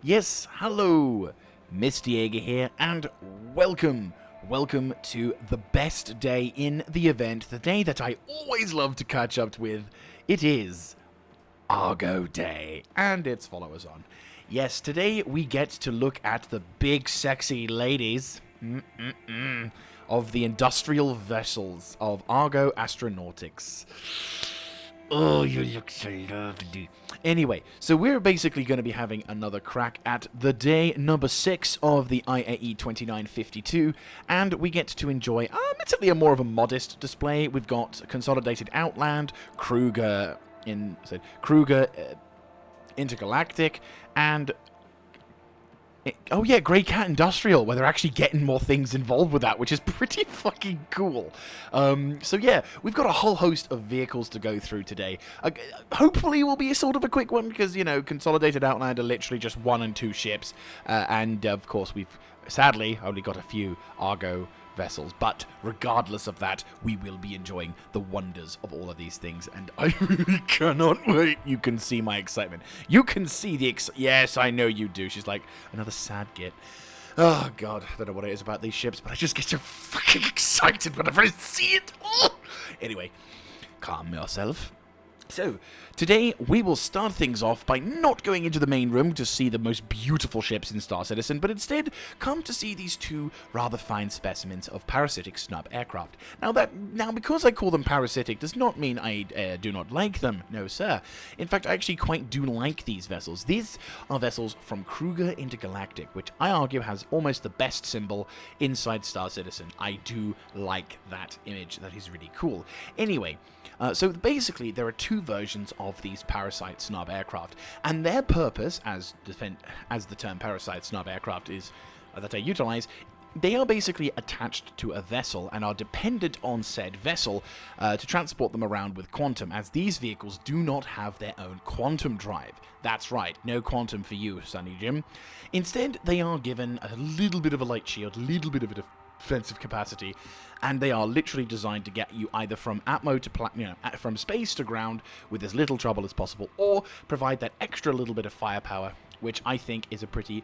Yes, hello, Mr. Jaeger here, and welcome to the best day in the event, the day that I always love to catch up with. It is ARGO Day, and its followers on. Yes, today we get to look at the big sexy ladies of the industrial vessels of ARGO Astronautics. Oh, you look so lovely. Anyway, so we're basically going to be having another crack at the day number 6 of the IAE 2952, and we get to enjoy, admittedly, a more of a modest display. We've got Consolidated Outland, Kruger, Intergalactic, and Greycat Industrial, where they're actually getting more things involved with that, which is pretty fucking cool. So yeah, we've got a whole host of vehicles to go through today. Hopefully it will be a sort of a quick one, because, you know, Consolidated Outland are literally just 1 and 2 ships, and of course we've sadly only got a few Argo vessels, but regardless of that, we will be enjoying the wonders of all of these things, and I really cannot wait. You can see my excitement. You can see the yes, I know you do. She's like, another sad git. Oh god, I don't know what it is about these ships, but I just get so fucking excited whenever I see it. Oh! Anyway, calm yourself. So, today we will start things off by not going into the main room to see the most beautiful ships in Star Citizen, but instead come to see these two rather fine specimens of parasitic snub aircraft. Now, because I call them parasitic does not mean I do not like them. No, sir. In fact, I actually quite do like these vessels. These are vessels from Kruger Intergalactic, which I argue has almost the best symbol inside Star Citizen. I do like that image. That is really cool. Anyway, so basically there are two versions of these parasite snub aircraft, and their purpose, as the term parasite snub aircraft is that I utilize, they are basically attached to a vessel and are dependent on said vessel to transport them around with quantum, as these vehicles do not have their own quantum drive. That's right, no quantum for you, Sonny Jim. Instead, they are given a little bit of a light shield, a little bit of a defensive capacity, and they are literally designed to get you either from atmo to from space to ground with as little trouble as possible, or provide that extra little bit of firepower, which I think is a pretty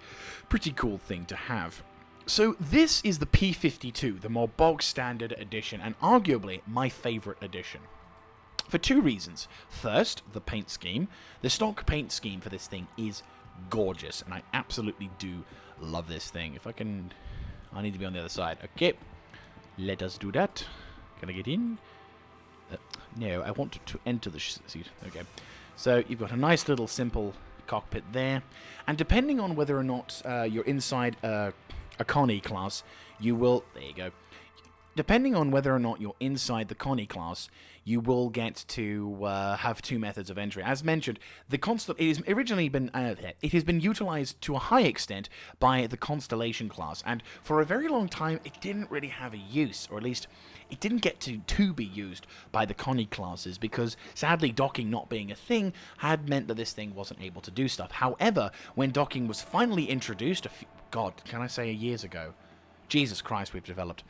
cool thing to have. So this is the P-52, the more bog standard edition, and arguably my favorite edition. For two reasons. First, the paint scheme. The stock paint scheme for this thing is gorgeous, and I absolutely do love this thing. If I can... I need to be on the other side. Okay, let us do that. Can I get in? No, I want to enter the seat. Okay, so you've got a nice little simple cockpit there, and depending on whether or not you're inside a Connie class, you will... There you go. Depending on whether or not you're inside the Connie class, you will get to have two methods of entry. As mentioned, it has been utilized to a high extent by the Constellation class, and for a very long time it didn't really have a use, or at least it didn't get to be used by the Connie classes, because sadly docking not being a thing had meant that this thing wasn't able to do stuff. However, when docking was finally introduced years ago, Jesus Christ, we've developed.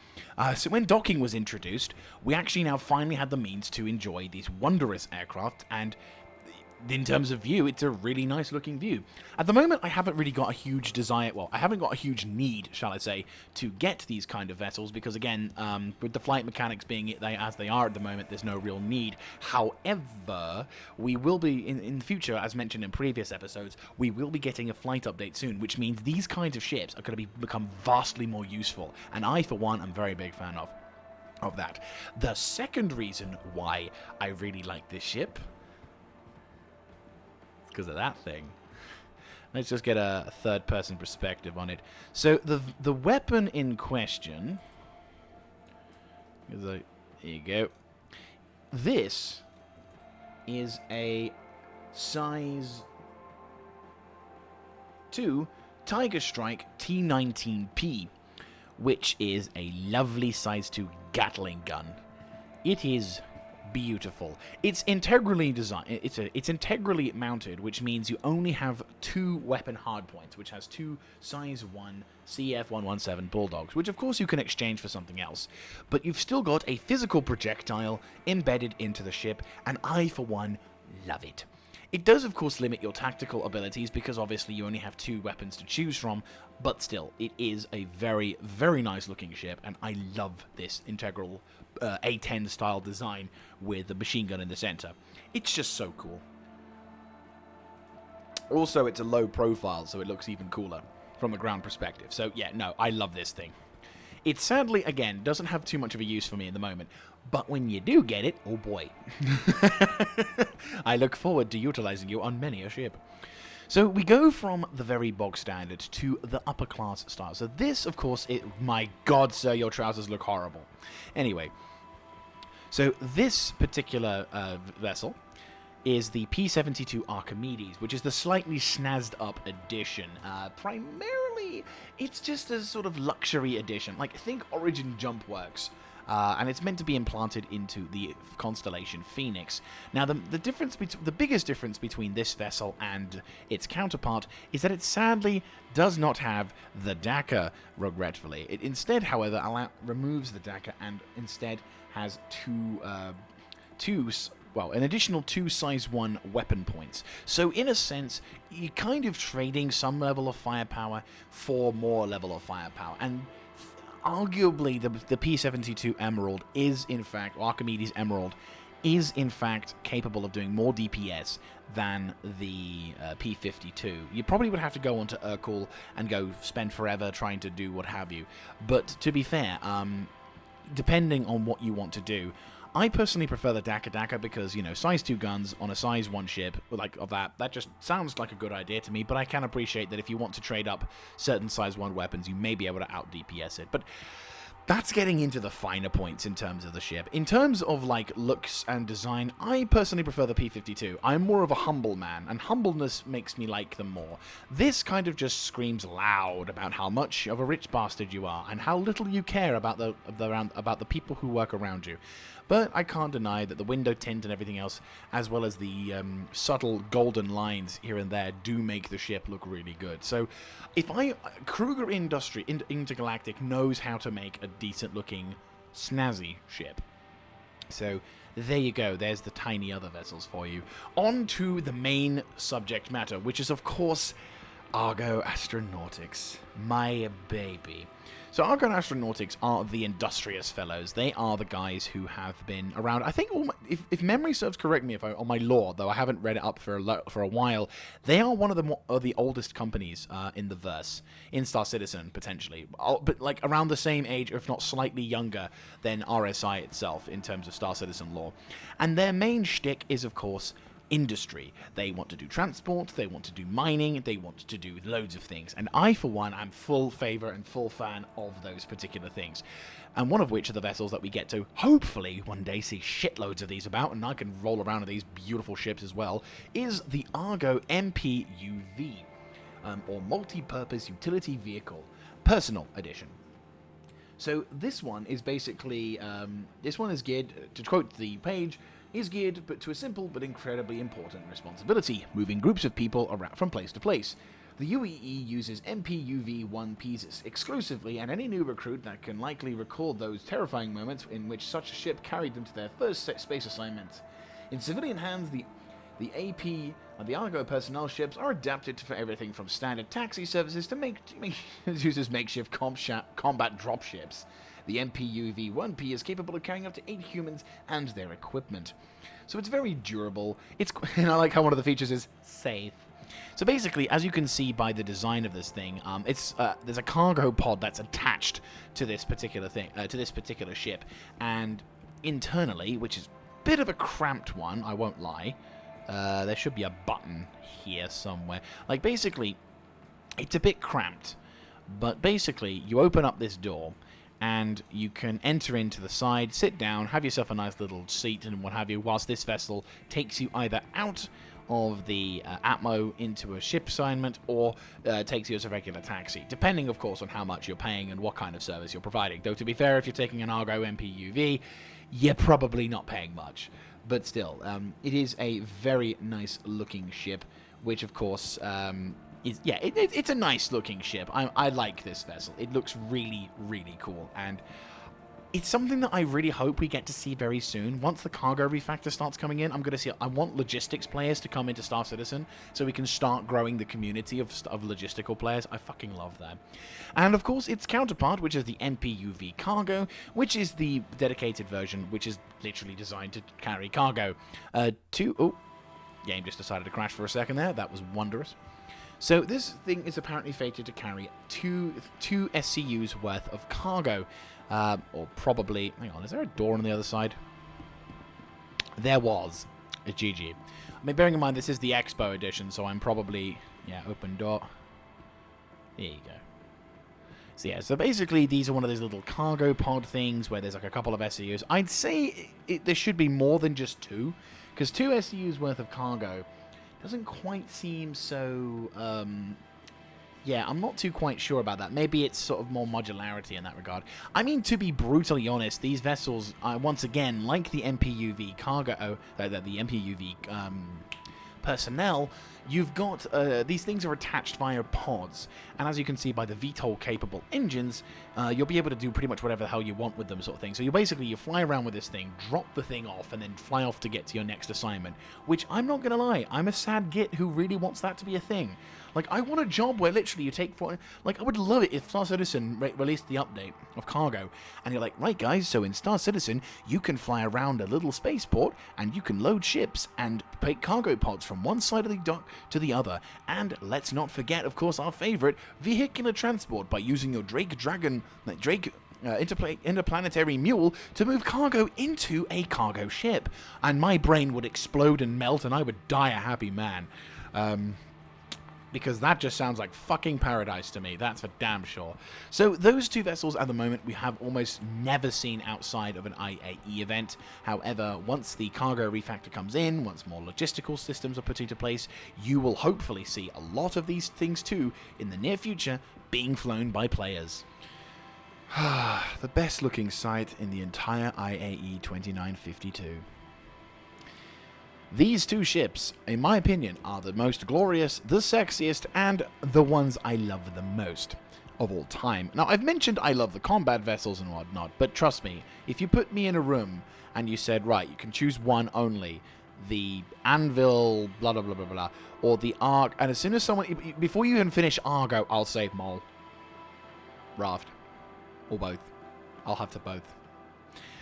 So when docking was introduced, we actually now finally had the means to enjoy these wondrous aircraft, and in terms of view, it's a really nice looking view. At the moment, I haven't really got a huge desire, well, I haven't got a huge need, shall I say, to get these kind of vessels, because again, with the flight mechanics being as they are at the moment, there's no real need. However, we will be, in the future, as mentioned in previous episodes, we will be getting a flight update soon, which means these kinds of ships are going to become vastly more useful, and I, for one, am a very big fan of that. The second reason why I really like this ship, because of that thing. Let's just get a third-person perspective on it. So the weapon in question is there you go. This is a size 2 Tiger Strike T-19P, which is a lovely size 2 Gatling gun. It is beautiful. It's integrally designed. It's integrally mounted, which means you only have 2 weapon hardpoints, which has 2 size 1 CF-117 Bulldogs, which of course you can exchange for something else. But you've still got a physical projectile embedded into the ship, and I, for one, love it. It does, of course, limit your tactical abilities because obviously you only have 2 weapons to choose from, but still, it is a very, very nice looking ship, and I love this integral A10 style design with the machine gun in the center. It's just so cool. Also, it's a low profile, so it looks even cooler from a ground perspective. So yeah, no, I love this thing. It sadly, again, doesn't have too much of a use for me at the moment, but when you do get it, oh boy. I look forward to utilizing you on many a ship. So we go from the very bog standard to the upper class style. So this, of course, my god, sir, your trousers look horrible. Anyway, so this particular vessel is the P-72 Archimedes, which is the slightly snazzed up edition. Primarily, it's just a sort of luxury edition. Like, think Origin Jump Works. And it's meant to be implanted into the constellation Phoenix. Now, the biggest difference between this vessel and its counterpart is that it sadly does not have the Dakar, regretfully. It instead, however, removes the Dakar and instead has an additional 2 size 1 weapon points. So in a sense, you're kind of trading some level of firepower for more level of firepower. And arguably, the P-72 Emerald is, in fact, Archimedes Emerald, is, in fact, capable of doing more DPS than the P-52. You probably would have to go onto Urkel and go spend forever trying to do what have you. But to be fair, depending on what you want to do, I personally prefer the Dakar because, you know, size 2 guns on a size 1 ship, like of that just sounds like a good idea to me, but I can appreciate that if you want to trade up certain size 1 weapons, you may be able to out-DPS it. But that's getting into the finer points in terms of the ship. In terms of, like, looks and design, I personally prefer the P-52. I'm more of a humble man, and humbleness makes me like them more. This kind of just screams loud about how much of a rich bastard you are, and how little you care about the people who work around you. But I can't deny that the window tint and everything else, as well as the subtle golden lines here and there, do make the ship look really good. So, Kruger Intergalactic knows how to make a decent-looking, snazzy ship. So, there you go. There's the tiny other vessels for you. On to the main subject matter, which is, of course, ARGO Astronautics. My baby. So ARGO Astronautics are the industrious fellows. They are the guys who have been around. I think, if memory serves, correct me on my lore, though I haven't read it up for a while. They are one of the oldest companies in the verse, in Star Citizen potentially, but like around the same age, if not slightly younger than RSI itself in terms of Star Citizen lore. And their main shtick is, of course, industry. They want to do transport, they want to do mining, they want to do loads of things. And I, for one, am full favor and full fan of those particular things. And one of which are the vessels that we get to hopefully one day see shitloads of these about, and I can roll around in these beautiful ships as well, is the ARGO MPUV, or Multi-Purpose Utility Vehicle, Personal Edition. So this one is basically, this one is geared, to quote the page, is geared to a simple but incredibly important responsibility, moving groups of people around from place to place. The UEE uses MPUV-1Ps exclusively, and any new recruit that can likely recall those terrifying moments in which such a ship carried them to their first space assignment. In civilian hands, the AP and the ARGO personnel ships are adapted for everything from standard taxi services to uses makeshift combat dropships. The MPUV-1P is capable of carrying up to 8 humans and their equipment. So it's very durable. And I like how one of the features is safe. So basically, as you can see by the design of this thing, there's a cargo pod that's attached to this particular ship, and internally, which is a bit of a cramped one, I won't lie. There should be a button here somewhere. Like, basically, it's a bit cramped, but basically, you open up this door, and you can enter into the side, sit down, have yourself a nice little seat and what have you, whilst this vessel takes you either out of the Atmo into a ship assignment, or takes you as a regular taxi, depending, of course, on how much you're paying and what kind of service you're providing. Though, to be fair, if you're taking an ARGO MPUV, you're probably not paying much. But still, it is a very nice-looking ship, which, of course, it's a nice-looking ship. I like this vessel. It looks really, really cool. And It's something that I really hope we get to see very soon. Once the cargo refactor starts coming in, I'm going to see... I want logistics players to come into Star Citizen so we can start growing the community of logistical players. I fucking love that. And, of course, its counterpart, which is the NPUV Cargo, which is the dedicated version, which is literally designed to carry cargo. Oh, game just decided to crash for a second there. That was wondrous. So this thing is apparently fated to carry two SCUs worth of cargo. Or probably... Hang on, is there a door on the other side? There was. A GG. I mean, bearing in mind this is the Expo edition, so I'm probably... Yeah, open door. There you go. So yeah, so basically these are one of those little cargo pod things where there's like a couple of SCUs. I'd say there should be more than just two, because two SCUs worth of cargo doesn't quite seem so... Yeah, I'm not too quite sure about that. Maybe it's sort of more modularity in that regard. I mean, to be brutally honest, these vessels, once again, like the MPUV cargo, the MPUV personnel, you've got, these things are attached via pods, and as you can see by the VTOL-capable engines, you'll be able to do pretty much whatever the hell you want with them, sort of thing. So you fly around with this thing, drop the thing off, and then fly off to get to your next assignment, which, I'm not gonna lie, I'm a sad git who really wants that to be a thing. Like, I want a job where literally you take... Like, I would love it if Star Citizen released the update of cargo, and you're like, right, guys, so in Star Citizen, you can fly around a little spaceport, and you can load ships and take cargo pods from one side of the dock to the other. And let's not forget, of course, our favorite, vehicular transport by using your interplanetary mule to move cargo into a cargo ship. And my brain would explode and melt, and I would die a happy man. Because that just sounds like fucking paradise to me, that's for damn sure. So those two vessels at the moment we have almost never seen outside of an IAE event. However, once the cargo refactor comes in, once more logistical systems are put into place, you will hopefully see a lot of these things too in the near future being flown by players. The best looking sight in the entire IAE 2952. These two ships, in my opinion, are the most glorious, the sexiest, and the ones I love the most of all time. Now, I've mentioned I love the combat vessels and whatnot, but trust me, if you put me in a room and you said, right, you can choose one only, the Anvil, blah, blah, blah, blah, blah, or the Ark, and as soon as someone, before you even finish Argo, I'll say Mole, Raft, or both. I'll have to both.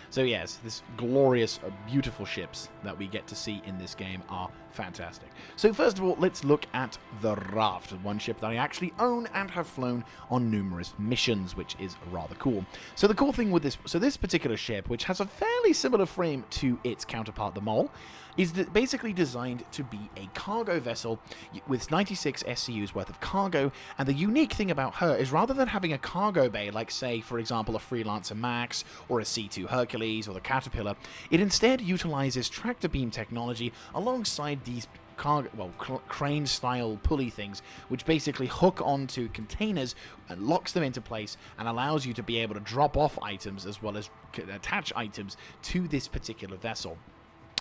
So yes, this glorious, beautiful ships that we get to see in this game are fantastic. So first of all, let's look at the Raft, one ship that I actually own and have flown on numerous missions, which is rather cool. So the cool thing with this particular ship, which has a fairly similar frame to its counterpart, the Mole, is basically designed to be a cargo vessel with 96 SCUs worth of cargo, and the unique thing about her is rather than having a cargo bay like, say, for example, a Freelancer Max or a C2 Hercules or the Caterpillar, it instead utilizes tractor beam technology alongside these crane-style pulley things, which basically hook onto containers and locks them into place and allows you to be able to drop off items as well as attach items to this particular vessel.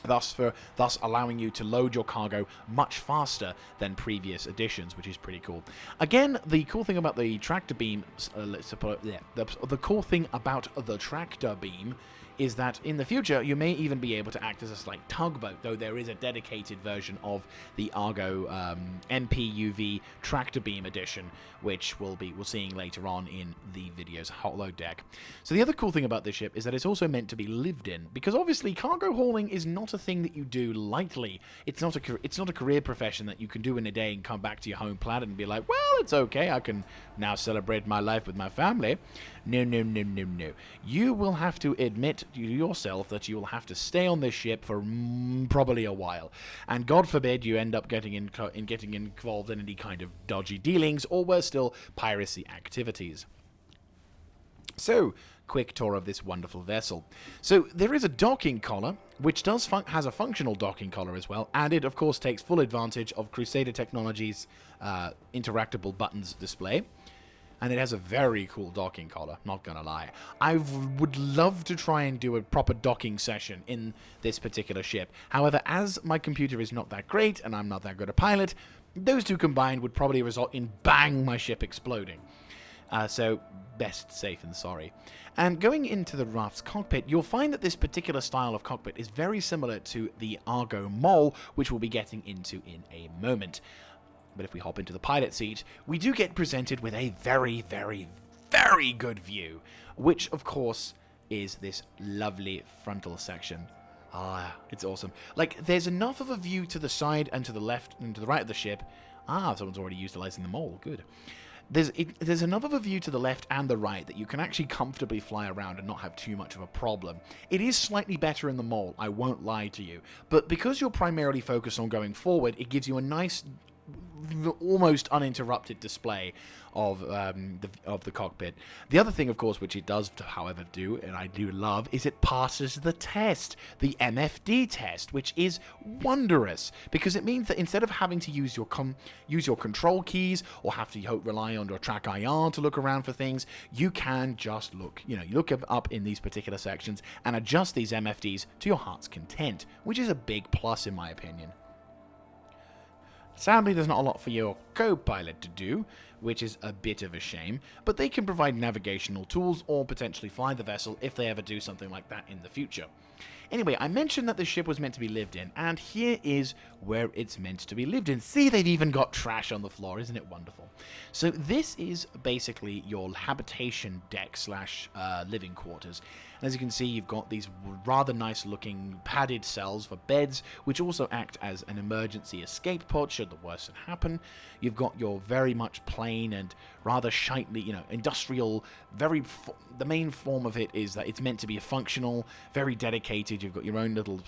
Thus allowing you to load your cargo much faster than previous editions, which is pretty cool. Again, the cool thing about the tractor beam, the cool thing about the tractor beam is that in the future you may even be able to act as a slight tugboat, though there is a dedicated version of the Argo MPUV tractor beam edition, which we're seeing later on in the video's holo deck. So the other cool thing about this ship is that it's also meant to be lived in, because obviously cargo hauling is not a thing that you do lightly. It's not a career profession that you can do in a day and come back to your home planet and be like, well, it's okay, I can now celebrate my life with my family. No, no, no, no, no. You will have to admit to yourself that you will have to stay on this ship for probably a while. And God forbid you end up getting involved in any kind of dodgy dealings or worse still, piracy activities. So, quick tour of this wonderful vessel. So, there is a docking collar, which has a functional docking collar as well, and it, of course, takes full advantage of Crusader Technologies' interactable buttons display. And it has a very cool docking collar, not gonna lie. I would love to try and do a proper docking session in this particular ship. However, as my computer is not that great, and I'm not that good a pilot, those two combined would probably result in bang, my ship exploding. So best safe than sorry. And going into the raft's cockpit, you'll find that this particular style of cockpit is very similar to the Argo Mole, which we'll be getting into in a moment. But if we hop into the pilot seat, we do get presented with a very, very, very good view, which of course is this lovely frontal section. Ah, it's awesome. Like, there's enough of a view to the side and to the left and to the right of the ship. Ah, someone's already utilizing the mole. Good. There's enough of a view to the left and the right that you can actually comfortably fly around and not have too much of a problem. It is slightly better in the mole, I won't lie to you. But because you're primarily focused on going forward, it gives you a nice, almost uninterrupted display of the cockpit. The other thing, of course, which it does, however, do, and I do love, is it passes the test, the MFD test, which is wondrous because it means that instead of having to use your control keys or have to rely on your track IR to look around for things, you can just look. You look up in these particular sections and adjust these MFDs to your heart's content, which is a big plus in my opinion. Sadly, there's not a lot for your co-pilot to do, which is a bit of a shame, but they can provide navigational tools or potentially fly the vessel if they ever do something like that in the future. Anyway, I mentioned that the ship was meant to be lived in, and here is where it's meant to be lived in. See, they've even got trash on the floor, isn't it wonderful? So this is basically your habitation deck slash living quarters. And as you can see, you've got these rather nice looking padded cells for beds, which also act as an emergency escape pod should the worst happen. You've got your very much plain and rather shitely, industrial, the main form of it is that it's meant to be a functional, very dedicated. You've got your own little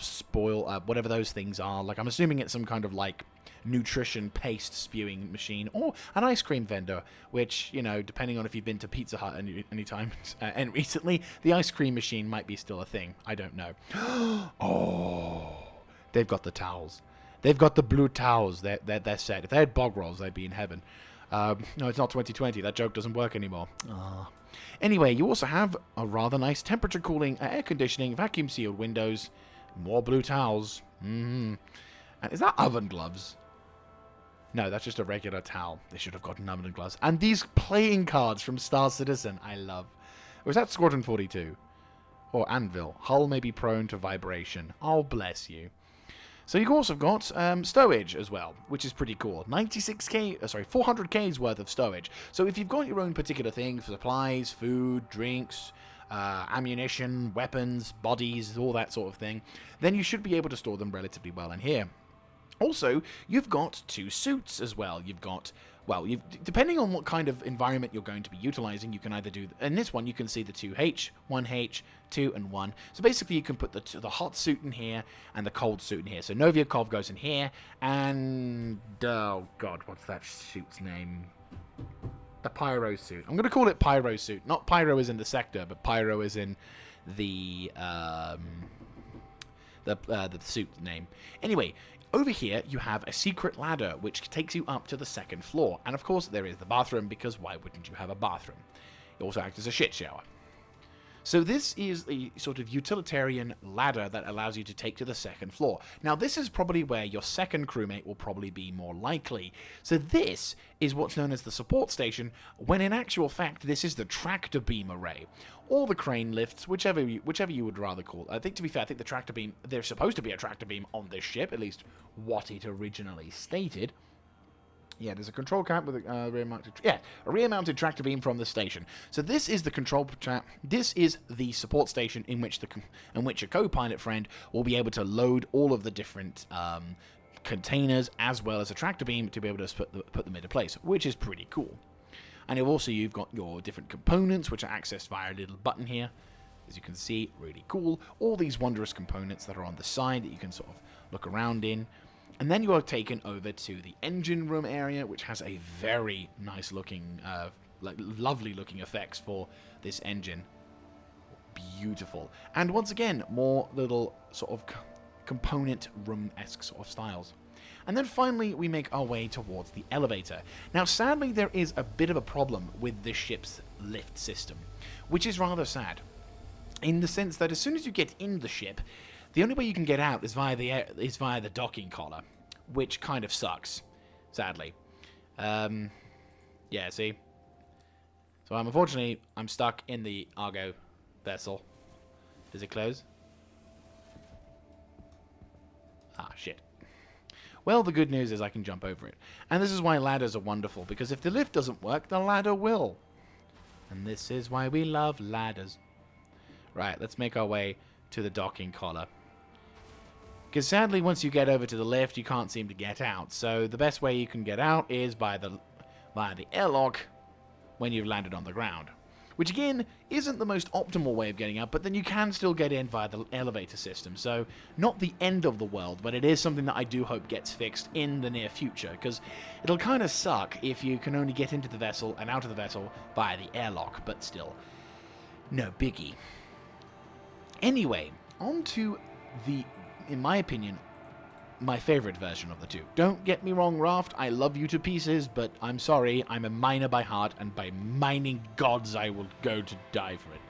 whatever those things are. Like, I'm assuming it's some kind of like nutrition paste spewing machine or an ice cream vendor, which, depending on if you've been to Pizza Hut any time and recently, the ice cream machine might be still a thing. I don't know. Oh, they've got the towels. They've got the blue towels. They're set. If they had bog rolls, they'd be in heaven. No, it's not 2020. That joke doesn't work anymore. Anyway, you also have a rather nice temperature cooling, air conditioning, vacuum sealed windows, more blue towels. And is that oven gloves? No, that's just a regular towel. They should have gotten oven gloves. And these playing cards from Star Citizen, I love. Or is that Squadron 42? Or Anvil. Hull may be prone to vibration. Oh, bless you. So you've also got stowage as well, which is pretty cool. 400k's worth of stowage. So if you've got your own particular thing for supplies, food, drinks, ammunition, weapons, bodies, all that sort of thing, then you should be able to store them relatively well in here. Also, you've got 2 suits as well. You've got, depending on what kind of environment you're going to be utilizing, you can either do, in this one, you can see the 2H, 1H, 2, and 1. So basically, you can put the hot suit in here and the cold suit in here. So Noviakov goes in here, and, oh god, what's that suit's name? The Pyro suit. I'm going to call it Pyro suit. Not Pyro as in the sector, but Pyro as in the suit name. Anyway, over here, you have a secret ladder, which takes you up to the 2nd floor. And of course, there is the bathroom, because why wouldn't you have a bathroom? It also acts as a shit shower. So this is a sort of utilitarian ladder that allows you to take to the 2nd floor. Now, this is probably where your 2nd crewmate will probably be more likely. So this is what's known as the support station, when in actual fact, this is the tractor beam array. Or the crane lifts, whichever you would rather call it. I think, to be fair, I think the tractor beam, there's supposed to be a tractor beam on this ship, at least what it originally stated. Yeah, there's a control cap with a rear-mounted tractor beam from the station. So this is the control trap. This is the support station in which a co-pilot friend will be able to load all of the different containers as well as a tractor beam to be able to put them into place, which is pretty cool. And you've got your different components, which are accessed via a little button here. As you can see, really cool. All these wondrous components that are on the side that you can sort of look around in. And then you are taken over to the engine room area, which has a very nice looking, lovely looking effects for this engine. Beautiful. And once again, more little sort of component room-esque sort of styles. And then finally, we make our way towards the elevator. Now, sadly, there is a bit of a problem with this ship's lift system, which is rather sad, in the sense that as soon as you get in the ship, the only way you can get out is via the docking collar, which kind of sucks, sadly. Yeah, see? So unfortunately, I'm stuck in the Argo vessel. Does it close? Ah, shit. Well, the good news is I can jump over it. And this is why ladders are wonderful, because if the lift doesn't work, the ladder will. And this is why we love ladders. Right, let's make our way to the docking collar. Because sadly, once you get over to the lift, you can't seem to get out. So the best way you can get out is via the airlock when you've landed on the ground. Which again, isn't the most optimal way of getting out, but then you can still get in via the elevator system. So, not the end of the world, but it is something that I do hope gets fixed in the near future, because it'll kind of suck if you can only get into the vessel and out of the vessel via the airlock, but still, no biggie. Anyway, on to the, in my opinion, my favorite version of the two. Don't get me wrong, Raft, I love you to pieces, but I'm sorry, I'm a miner by heart, and by mining gods I will go to die for it.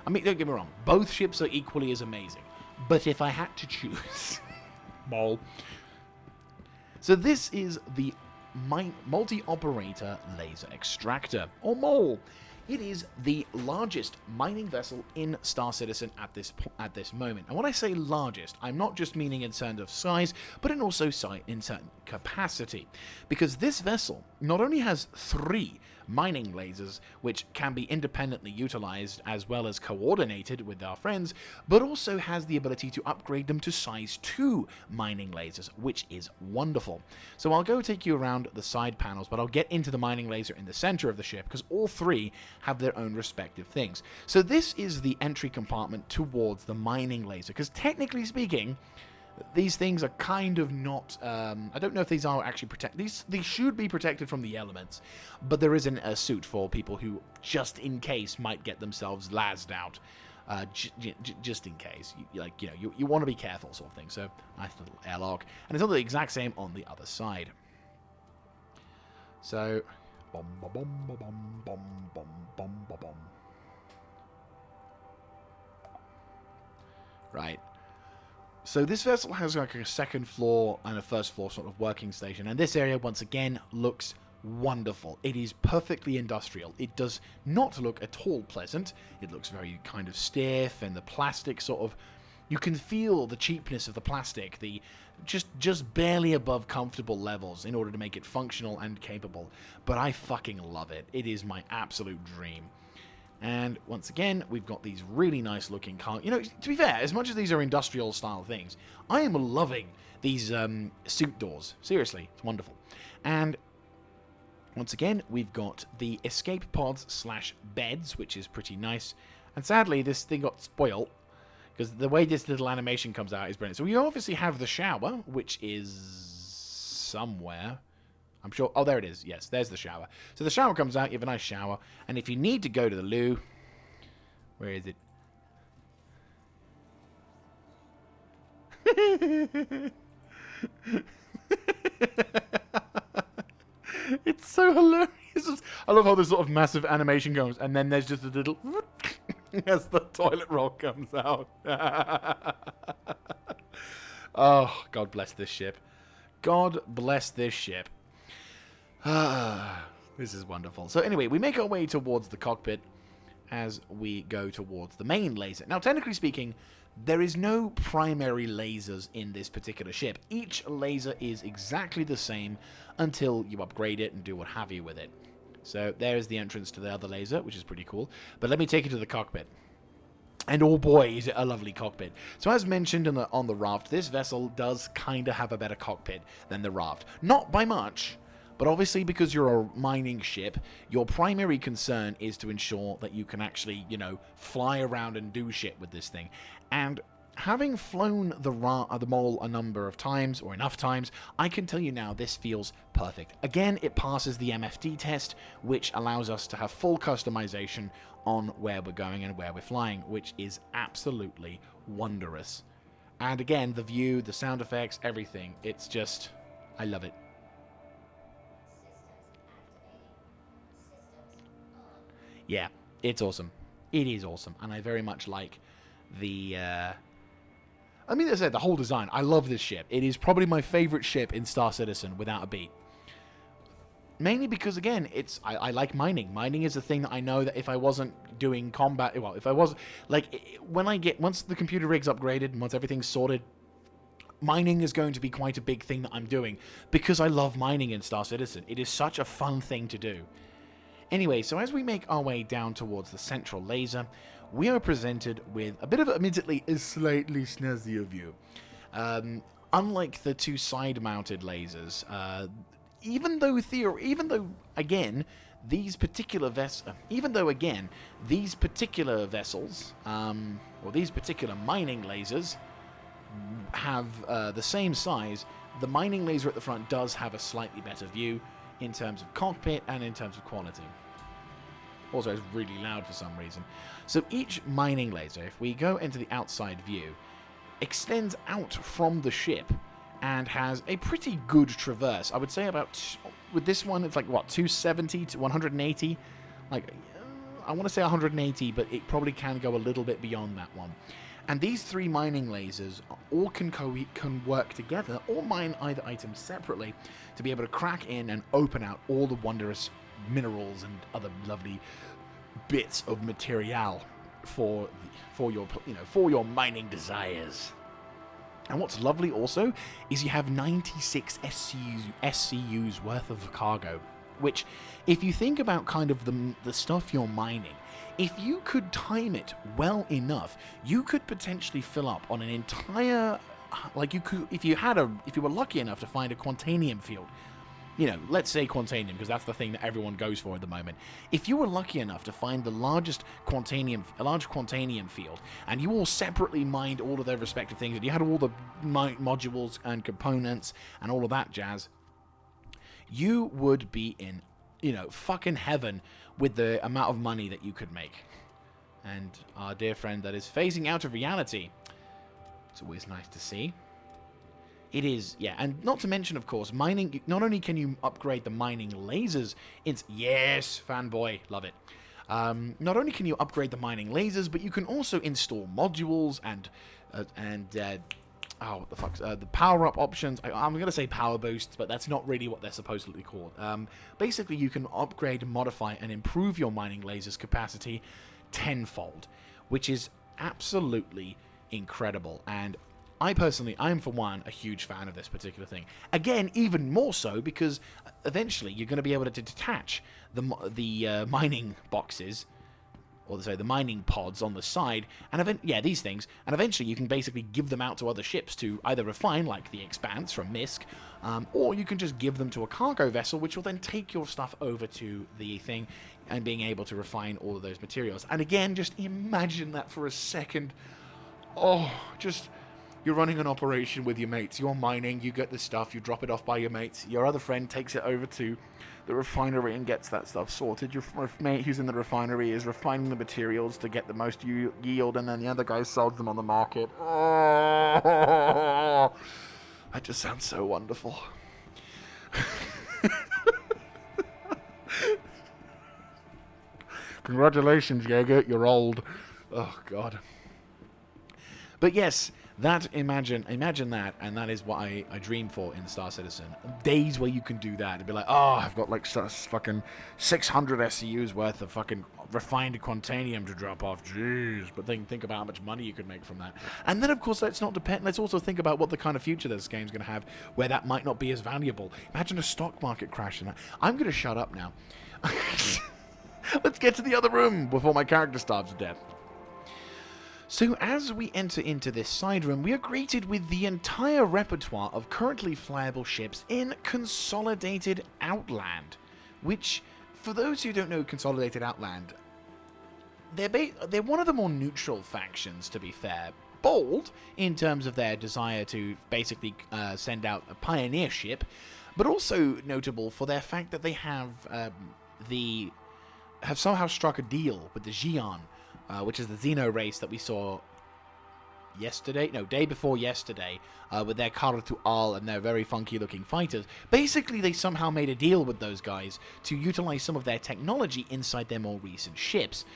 I mean, don't get me wrong, both ships are equally as amazing, but if I had to choose... Mole. So this is the multi-operator laser extractor, or MOLE. It is the largest mining vessel in Star Citizen at this moment. And when I say largest, I'm not just meaning in terms of size, but in also in certain capacity. Because this vessel not only has 3 mining lasers, which can be independently utilized as well as coordinated with our friends, but also has the ability to upgrade them to size 2 mining lasers, which is wonderful. So I'll go take you around the side panels, but I'll get into the mining laser in the center of the ship, because all 3 have their own respective things. So this is the entry compartment towards the mining laser, because technically speaking, these things are kind of not... I don't know if these are actually protected. These should be protected from the elements, but there isn't a suit for people who, just in case, might get themselves lased out. Just in case. You want to be careful, sort of thing. So, nice little airlock. And it's all the exact same on the other side. So... Bom, bom, bom, bom, bom, bom, bom, bom, bom. Right. So this vessel has like a second floor and a first floor sort of working station, and this area once again looks wonderful. It is perfectly industrial. It does not look at all pleasant. It looks very kind of stiff, and the plastic sort of, you can feel the cheapness of the plastic, the just barely above comfortable levels in order to make it functional and capable. But I fucking love it. It is my absolute dream. And once again, we've got these really nice looking cars. You know, to be fair, as much as these are industrial style things, I am loving these suit doors. Seriously, it's wonderful. And once again, we've got the escape pods / beds, which is pretty nice. And sadly, this thing got spoiled, because the way this little animation comes out is brilliant. So we obviously have the shower, which is somewhere. I'm sure... Oh, there it is. Yes, there's the shower. So the shower comes out, you have a nice shower. And if you need to go to the loo... Where is it? It's so hilarious. I love how this sort of massive animation goes, and then there's just a little... as the toilet roll comes out. Oh, God bless this ship. God bless this ship. This is wonderful. So anyway, we make our way towards the cockpit as we go towards the main laser. Now, technically speaking, there is no primary lasers in this particular ship. Each laser is exactly the same until you upgrade it and do what have you with it. So there's the entrance to the other laser, which is pretty cool. But let me take you to the cockpit. And oh boy, is it a lovely cockpit. So as mentioned on the Raft, this vessel does kind of have a better cockpit than the Raft. Not by much, but obviously because you're a mining ship, your primary concern is to ensure that you can actually, you know, fly around and do shit with this thing. And having flown the Mole a number of times, or enough times, I can tell you now this feels perfect. Again, it passes the MFD test, which allows us to have full customization on where we're going and where we're flying, which is absolutely wondrous. And again, the view, the sound effects, everything, it's just... I love it. Yeah, it's awesome. It is awesome, and I very much like the... I mean, as I said, the whole design. I love this ship. It is probably my favorite ship in Star Citizen, without a beat. Mainly because, again, I like mining. Mining is the thing that I know that if I wasn't doing combat, well, if I was, like, once the computer rig's upgraded and once everything's sorted, mining is going to be quite a big thing that I'm doing because I love mining in Star Citizen. It is such a fun thing to do. Anyway, so as we make our way down towards the central laser, we are presented with a bit of, admittedly, a slightly snazzier view. Unlike the two side-mounted lasers, even though again these particular vessels, or these particular mining lasers have the same size, the mining laser at the front does have a slightly better view in terms of cockpit and in terms of quality. Also, it's really loud for some reason. So each mining laser, if we go into the outside view, extends out from the ship and has a pretty good traverse. I would say about, with this one, it's like, what, 270 to 180? Like, I want to say 180, but it probably can go a little bit beyond that one. And these three mining lasers all can work together or mine either items separately to be able to crack in and open out all the wondrous minerals and other lovely bits of material for your mining desires. And what's lovely also is you have 96 SCUs worth of cargo, which, if you think about kind of the stuff you're mining, if you could time it well enough, you could potentially fill up on an entire, like, you could, if you were lucky enough to find a quantanium field, let's say quantanium, because that's the thing that everyone goes for at the moment. If you were lucky enough to find the large quantanium field, and you all separately mined all of their respective things, and you had all the modules and components and all of that jazz, you would be in, fucking heaven with the amount of money that you could make. And our dear friend that is phasing out of reality, it's always nice to see. It is, yeah, and not to mention, of course, mining, not only can you upgrade the mining lasers, yes, fanboy, love it. Not only can you upgrade the mining lasers, but you can also install modules and what the fuck's, the power-up options. I'm going to say power boosts, but that's not really what they're supposedly called. Basically, you can upgrade, modify, and improve your mining lasers capacity tenfold, which is absolutely incredible. And I am for one a huge fan of this particular thing. Again, even more so because eventually you're going to be able to detach the mining boxes, or the mining pods on the side, and these things, and eventually you can basically give them out to other ships to either refine, like the Expanse from Misk, or you can just give them to a cargo vessel, which will then take your stuff over to the thing and being able to refine all of those materials. And again, just imagine that for a second. You're running an operation with your mates, you're mining, you get the stuff, you drop it off by your mates, your other friend takes it over to the refinery and gets that stuff sorted, your mate who's in the refinery is refining the materials to get the most yield, and then the other guy sells them on the market. Oh, that just sounds so wonderful. Congratulations, Jaeger, you're old. Oh, God. But yes, imagine that, and that is what I dream for in Star Citizen. Days where you can do that and be like, I've got like fucking 600 SCUs worth of fucking refined quantanium to drop off. Jeez, but then think about how much money you could make from that. And then, of course, let's also think about what the kind of future this game's going to have, where that might not be as valuable. Imagine a stock market crash in that. I'm going to shut up now. Let's get to the other room before my character starves to death. So as we enter into this side room, we are greeted with the entire repertoire of currently flyable ships in Consolidated Outland, which, for those who don't know Consolidated Outland, they're one of the more neutral factions, to be fair. Bold in terms of their desire to basically send out a pioneer ship, but also notable for their fact that they have somehow struck a deal with the Xi'an, which is the Xeno race that we saw day before yesterday, with their Karatu'al and their very funky-looking fighters. Basically, they somehow made a deal with those guys to utilize some of their technology inside their more recent ships,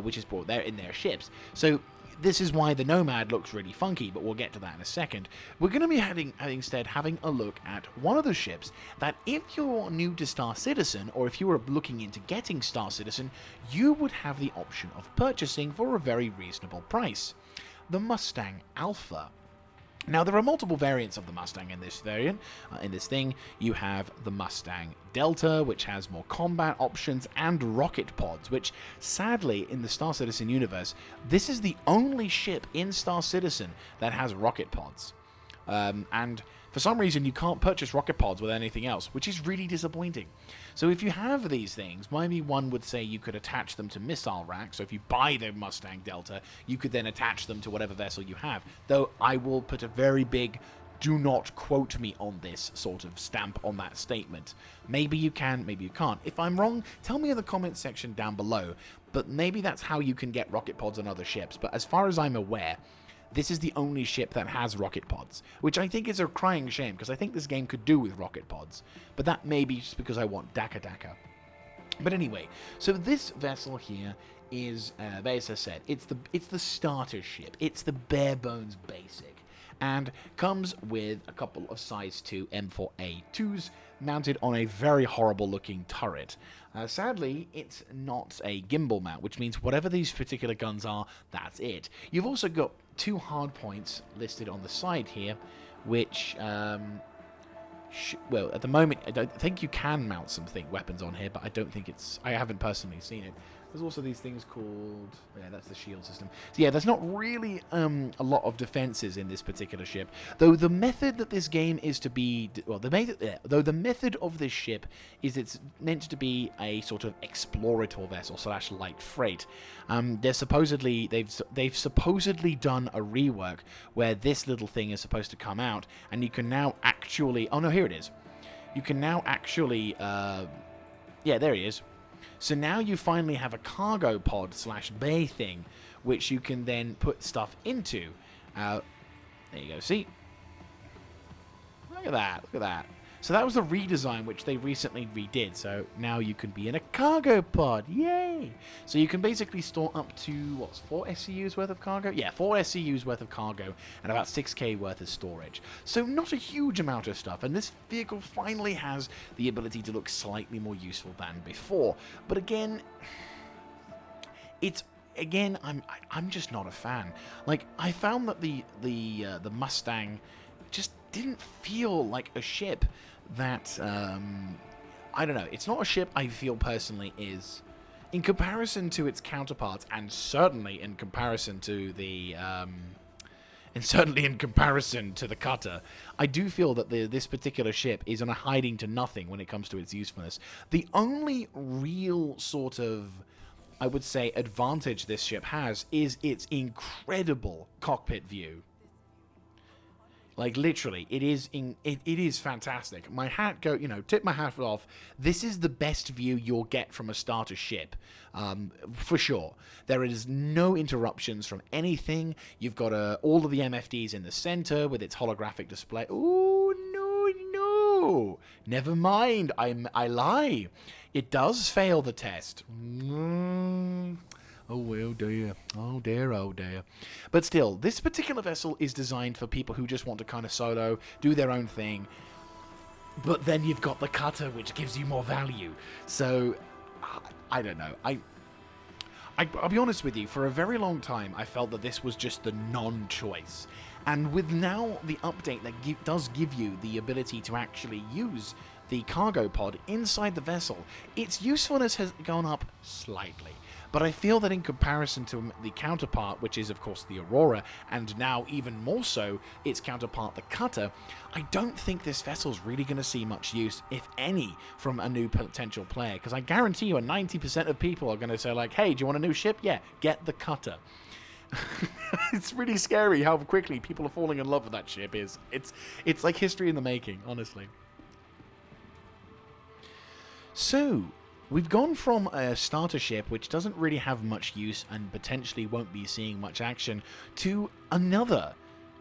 which is brought there in their ships. So this is why the Nomad looks really funky, but we'll get to that in a second. We're going to be instead having a look at one of the ships that if you're new to Star Citizen, or if you were looking into getting Star Citizen, you would have the option of purchasing for a very reasonable price. The Mustang Alpha. Now, there are multiple variants of the Mustang in this variant. In this thing, you have the Mustang Delta, which has more combat options, and rocket pods, which, sadly, in the Star Citizen universe, this is the only ship in Star Citizen that has rocket pods. And for some reason, you can't purchase rocket pods with anything else, which is really disappointing. So if you have these things, maybe one would say you could attach them to missile racks. So if you buy the Mustang Delta, you could then attach them to whatever vessel you have. Though I will put a very big "do not quote me on this" sort of stamp on that statement. Maybe you can, maybe you can't. If I'm wrong, tell me in the comments section down below. But maybe that's how you can get rocket pods on other ships. But as far as I'm aware, this is the only ship that has rocket pods, which I think is a crying shame, because I think this game could do with rocket pods. But that may be just because I want Daka Daka. But anyway, so this vessel here is, as I said, it's the starter ship. It's the bare bones basic, and comes with a couple of size 2 M4A2s mounted on a very horrible looking turret. Sadly, it's not a gimbal mount, which means whatever these particular guns are, that's it. You've also got 2 hard points listed on the side here, which, well, at the moment, I don't think you can mount some weapons on here, but I don't think I haven't personally seen it. There's also these things called, yeah, that's the shield system. So yeah, there's not really a lot of defenses in this particular ship, though the method that this game is to be, well, though the method of this ship is it's meant to be a sort of explorator vessel / light freight. They've supposedly done a rework where this little thing is supposed to come out, and you can now actually, oh no, here it is. You can now actually, yeah, there he is. So now you finally have a cargo pod / bay thing, which you can then put stuff into. There you go, see? Look at that, look at that. So that was a redesign which they recently redid, so now you can be in a cargo pod, yay! So you can basically store up to, what's 4 SCUs worth of cargo? Yeah, 4 SCUs worth of cargo and about 6k worth of storage. So not a huge amount of stuff, and this vehicle finally has the ability to look slightly more useful than before. But again, I'm just not a fan. Like, I found that the Mustang just didn't feel like a ship that, I don't know, it's not a ship I feel personally is, in comparison to its counterparts, and certainly in comparison to the, cutter, I do feel that this particular ship is on a hiding to nothing when it comes to its usefulness. The only real sort of, I would say, advantage this ship has is its incredible cockpit view. Like, literally, it is fantastic. My hat tip my hat off. This is the best view you'll get from a starter ship, for sure. There is no interruptions from anything. You've got all of the MFDs in the center with its holographic display. Ooh, no. Never mind. I lie. It does fail the test. Oh, well, dear. Oh, dear, oh, dear. But still, this particular vessel is designed for people who just want to kind of solo, do their own thing. But then you've got the cutter, which gives you more value. So, I don't know. I'll be honest with you, for a very long time, I felt that this was just the non-choice. And with now the update that does give you the ability to actually use the cargo pod inside the vessel, its usefulness has gone up slightly. But I feel that in comparison to the counterpart, which is of course the Aurora, and now even more so its counterpart the Cutter, I don't think this vessel's really going to see much use, if any, from a new potential player. Because I guarantee you 90% of people are going to say like, hey, do you want a new ship? Yeah, get the Cutter. It's really scary how quickly people are falling in love with that ship. It's like history in the making, honestly. So, we've gone from a starter ship which doesn't really have much use and potentially won't be seeing much action to another,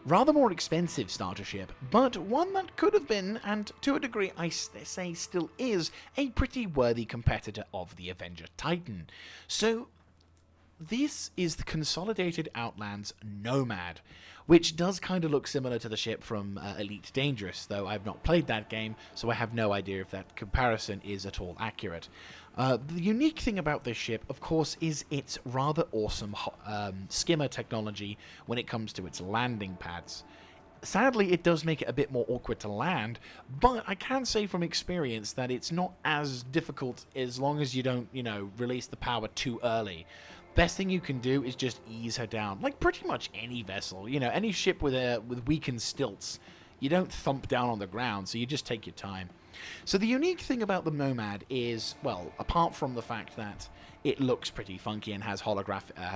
rather more expensive starter ship, but one that could have been, and to a degree I say still is, a pretty worthy competitor of the Avenger Titan. So, this is the Consolidated Outland's Nomad, which does kind of look similar to the ship from Elite Dangerous, though I've not played that game, so I have no idea if that comparison is at all accurate. The unique thing about this ship, of course, is its rather awesome skimmer technology when it comes to its landing pads. Sadly, it does make it a bit more awkward to land, but I can say from experience that it's not as difficult as long as you don't, release the power too early. Best thing you can do is just ease her down, like pretty much any vessel, any ship with weakened stilts. You don't thump down on the ground, so you just take your time. So the unique thing about the Nomad is, well, apart from the fact that it looks pretty funky and has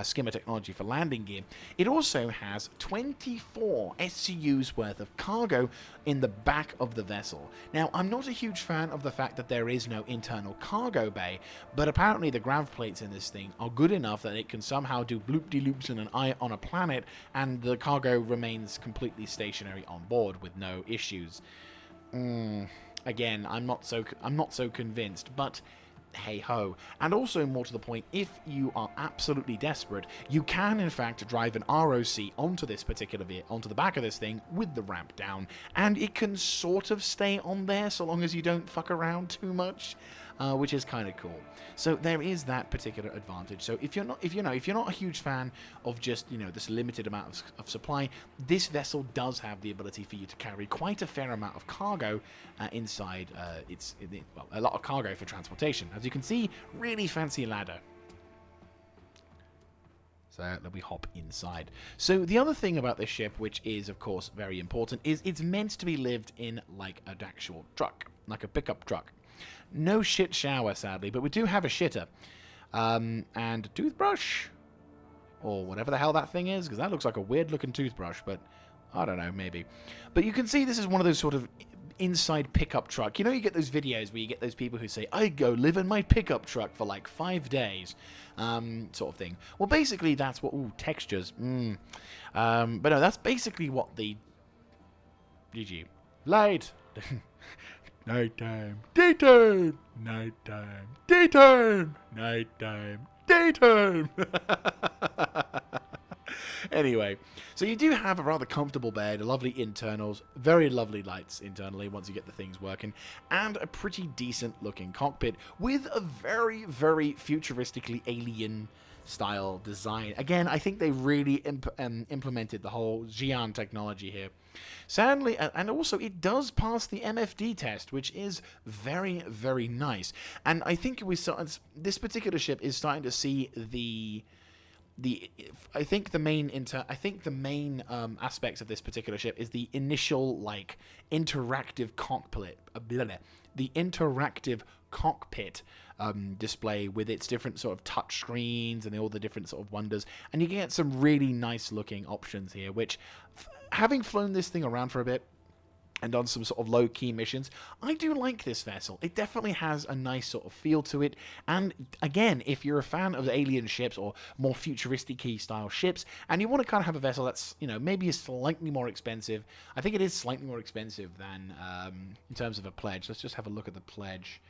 skimmer technology for landing gear, it also has 24 SCUs worth of cargo in the back of the vessel. Now, I'm not a huge fan of the fact that there is no internal cargo bay, but apparently the grav plates in this thing are good enough that it can somehow do bloop-de-loops in an eye on a planet, and the cargo remains completely stationary on board with no issues. Again, I'm not so convinced, but hey ho. And also, more to the point, if you are absolutely desperate, you can in fact drive an ROC onto this particular onto the back of this thing with the ramp down, and it can sort of stay on there so long as you don't fuck around too much, which is kind of cool. So there is that particular advantage. So if you're not a huge fan of just this limited amount of supply, this vessel does have the ability for you to carry quite a fair amount of cargo inside. A lot of cargo for transportation. As you can see, really fancy ladder. So let me hop inside. So the other thing about this ship, which is of course very important, is it's meant to be lived in like an actual truck, like a pickup truck. No shit shower, sadly, but we do have a shitter. And a toothbrush? Or whatever the hell that thing is, because that looks like a weird-looking toothbrush, but I don't know, maybe. But you can see this is one of those sort of inside pickup truck. You get those videos where you get those people who say, I go live in my pickup truck for like 5 days, sort of thing. Well, basically, that's what... Ooh, textures. But no, that's basically what the... GG. Light! Nighttime, daytime, nighttime, daytime, nighttime, daytime. Anyway, so you do have a rather comfortable bed, lovely internals, very lovely lights internally once you get the things working, and a pretty decent looking cockpit with a very, very futuristically alien style design. Again, I think they really implemented the whole Xi'an technology here. Sadly, and also it does pass the MFD test, which is very, very nice. And I think this particular ship is starting to see I think the main aspects of this particular ship is the initial interactive cockpit, display with its different sort of touch screens and all the different sort of wonders, and you get some really nice looking options here, which, having flown this thing around for a bit and done some sort of low-key missions, I do like this vessel. It definitely has a nice sort of feel to it, and again, if you're a fan of alien ships or more futuristic-y style ships, and you want to kind of have a vessel that's, maybe is slightly more expensive, I think it is slightly more expensive than, in terms of a pledge. Let's just have a look at the pledge.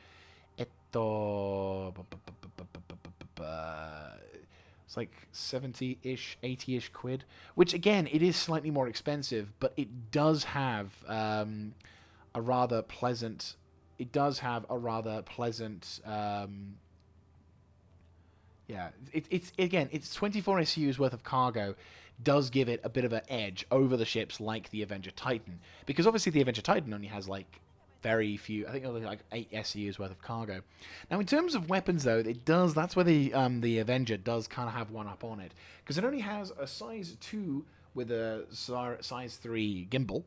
It's like 70-ish, 80-ish quid, which again, it is slightly more expensive, but it does have a rather pleasant. It's 24 SUs worth of cargo. Does give it a bit of an edge over the ships like the Avenger Titan, because obviously the Avenger Titan only has very few, I think only 8 SCUs worth of cargo. Now, in terms of weapons, though, that's where the Avenger does kind of have one up on it, because it only has a size 2 with a size 3 gimbal,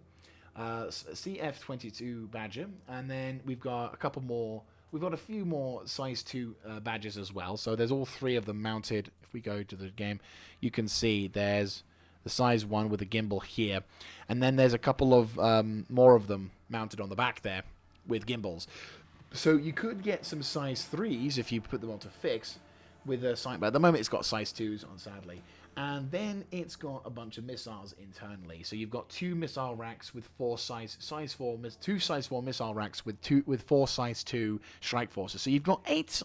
CF-22 Badger, and then we've got a couple more. We've got a few more size 2 badges as well. So there's all 3 of them mounted. If we go to the game, you can see there's the size 1 with a gimbal here, and then there's a couple of more of them mounted on the back there with gimbals. So you could get some size 3s if you put them onto fix, with a sight. But at the moment, it's got size 2s on, sadly. And then it's got a bunch of missiles internally. So you've got 2 missile racks with 2 size 4 missile racks with 4 size 2 strike forces. So you've got 8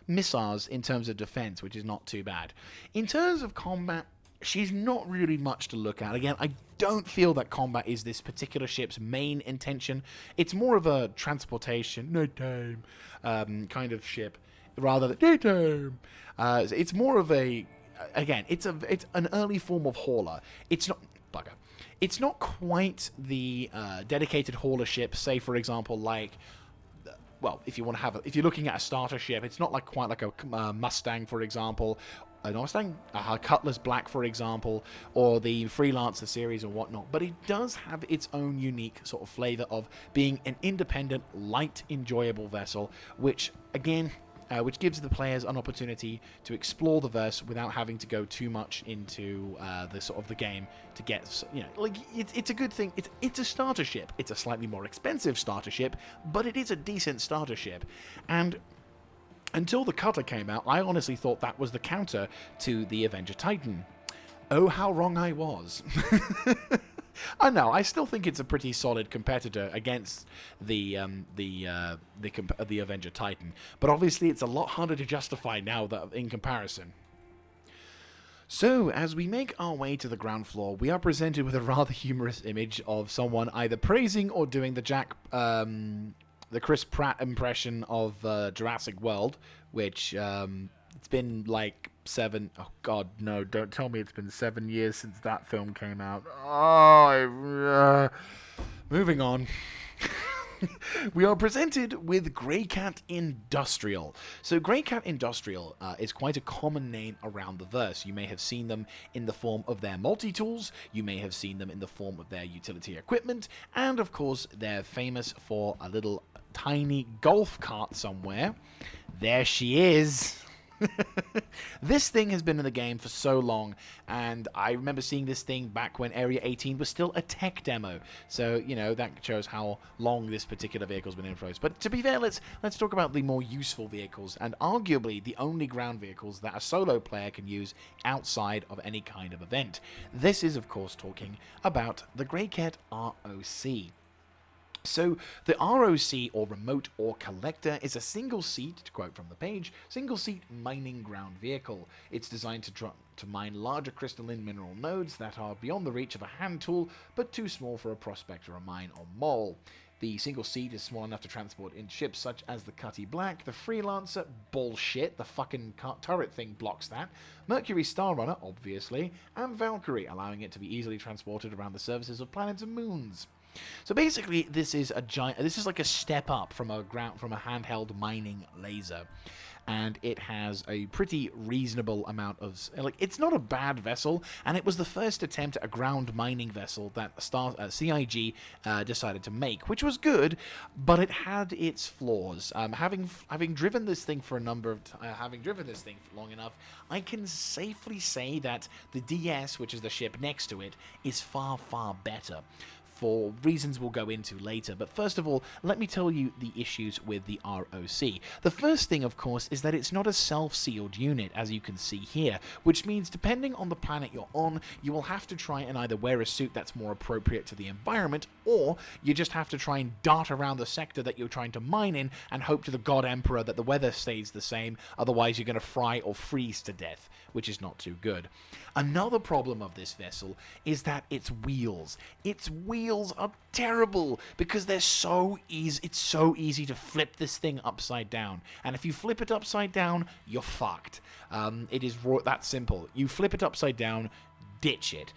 missiles in terms of defense, which is not too bad. In terms of combat, she's not really much to look at. Again, I don't feel that combat is this particular ship's main intention. It's more of a transportation, nighttime, kind of ship, rather than daytime. It's more of a, again, it's an early form of hauler. It's not bugger. It's not quite the dedicated hauler ship. Say, for example, like, well, if you're looking at a starter ship, it's not quite like a Mustang, for example, a Mustang, a Cutlass Black, for example, or the Freelancer series or whatnot. But it does have its own unique sort of flavor of being an independent, light, enjoyable vessel, which again, which gives the players an opportunity to explore the verse without having to go too much into the sort of the game to get, it's a good thing. It's a starter ship. It's a slightly more expensive starter ship, but it is a decent starter ship. And until the Cutter came out, I honestly thought that was the counter to the Avenger Titan. Oh, how wrong I was. I know, I still think it's a pretty solid competitor against the Avenger Titan, but obviously it's a lot harder to justify now that in comparison. So, as we make our way to the ground floor, we are presented with a rather humorous image of someone either praising or doing the Chris Pratt impression of Jurassic World, which it's been like 7... Oh, God, no, don't tell me it's been 7 years since that film came out. Moving on. We are presented with Greycat Industrial. So Greycat Industrial is quite a common name around the verse. You may have seen them in the form of their multi-tools, you may have seen them in the form of their utility equipment, and of course they're famous for a little tiny golf cart somewhere. There she is. This thing has been in the game for so long, and I remember seeing this thing back when Area 18 was still a tech demo. So, that shows how long this particular vehicle's been in for us. But to be fair, let's talk about the more useful vehicles, and arguably the only ground vehicles that a solo player can use outside of any kind of event. This is, of course, talking about the Greycat ROC. So, the ROC, or Remote Ore Collector, is a single-seat, to quote from the page, single-seat mining ground vehicle. It's designed to mine larger crystalline mineral nodes that are beyond the reach of a hand tool, but too small for a prospector, a mine, or mole. The single seat is small enough to transport in ships such as the Cutty Black, the Freelancer, bullshit, the fucking turret thing blocks that, Mercury Star Runner, obviously, and Valkyrie, allowing it to be easily transported around the surfaces of planets and moons. So basically, this is like a step up from a handheld mining laser, and it has a pretty reasonable amount of, it's not a bad vessel, and it was the first attempt at a ground mining vessel that CIG decided to make, which was good, but it had its flaws. Having driven this thing for long enough, I can safely say that the DS, which is the ship next to it, is far, far better, for reasons we'll go into later. But first of all, let me tell you the issues with the ROC. The first thing, of course, is that it's not a self-sealed unit, as you can see here, which means depending on the planet you're on, you will have to try and either wear a suit that's more appropriate to the environment, or you just have to try and dart around the sector that you're trying to mine in and hope to the God Emperor that the weather stays the same, otherwise you're going to fry or freeze to death, which is not too good. Another problem of this vessel is that its wheels are terrible because they're so easy. It's so easy to flip this thing upside down, and if you flip it upside down, you're fucked. It is that simple. You flip it upside down, ditch it.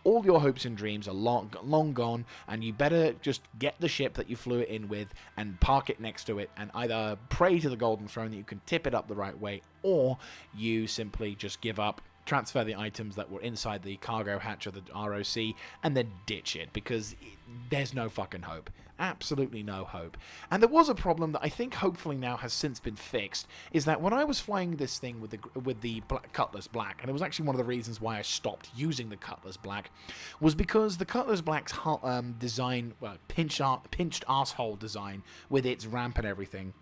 All your hopes and dreams are long gone, and you better just get the ship that you flew it in with and park it next to it, and either pray to the Golden Throne that you can tip it up the right way, or you simply just give up, transfer the items that were inside the cargo hatch of the ROC, and then ditch it, because there's no fucking hope. Absolutely no hope. And there was a problem that I think hopefully now has since been fixed, is that when I was flying this thing with the Cutlass Black, and it was actually one of the reasons why I stopped using the Cutlass Black, was because the Cutlass Black's design, pinched arsehole design with its ramp and everything,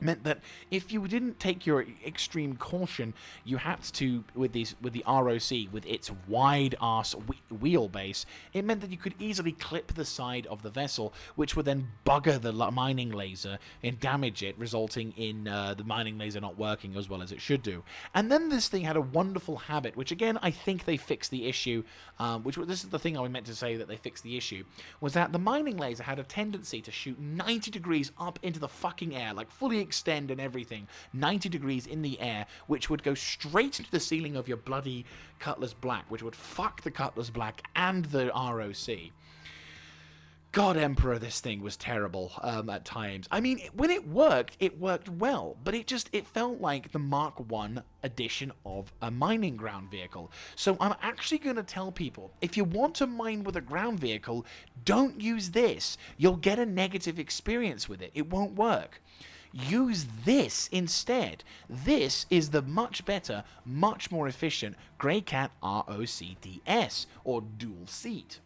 meant that if you didn't take your extreme caution, you had to, with the ROC, with its wide-ass wheelbase, it meant that you could easily clip the side of the vessel, which would then bugger the mining laser and damage it, resulting in the mining laser not working as well as it should do. And then this thing had a wonderful habit, which again, I think they fixed the issue, this is the thing I meant to say that they fixed the issue, was that the mining laser had a tendency to shoot 90 degrees up into the fucking air, like fully extend and everything, 90 degrees in the air, which would go straight into the ceiling of your bloody Cutlass Black, which would fuck the Cutlass Black and the ROC. God Emperor, this thing was terrible at times. I mean, when it worked well, but it felt like the Mark I edition of a mining ground vehicle. So I'm actually going to tell people, if you want to mine with a ground vehicle, don't use this. You'll get a negative experience with it. It won't work. Use this instead. This is the much better, much more efficient Greycat ROCDS, or dual seat.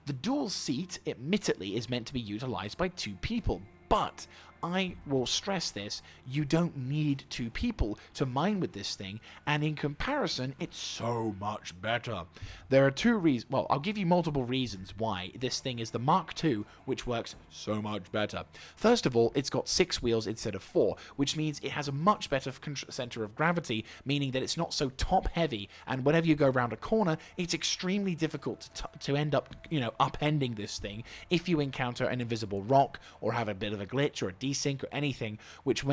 The dual seat, admittedly, is meant to be utilized by 2 people, but I will stress this, you don't need 2 people to mine with this thing, and in comparison, it's so much better. There are 2 reasons, well, I'll give you multiple reasons why this thing is the Mark II, which works so much better. First of all, it's got 6 wheels instead of 4, which means it has a much better center of gravity, meaning that it's not so top heavy, and whenever you go around a corner, it's extremely difficult to end up, upending this thing if you encounter an invisible rock, or have a bit of a glitch, or a desync, or anything, which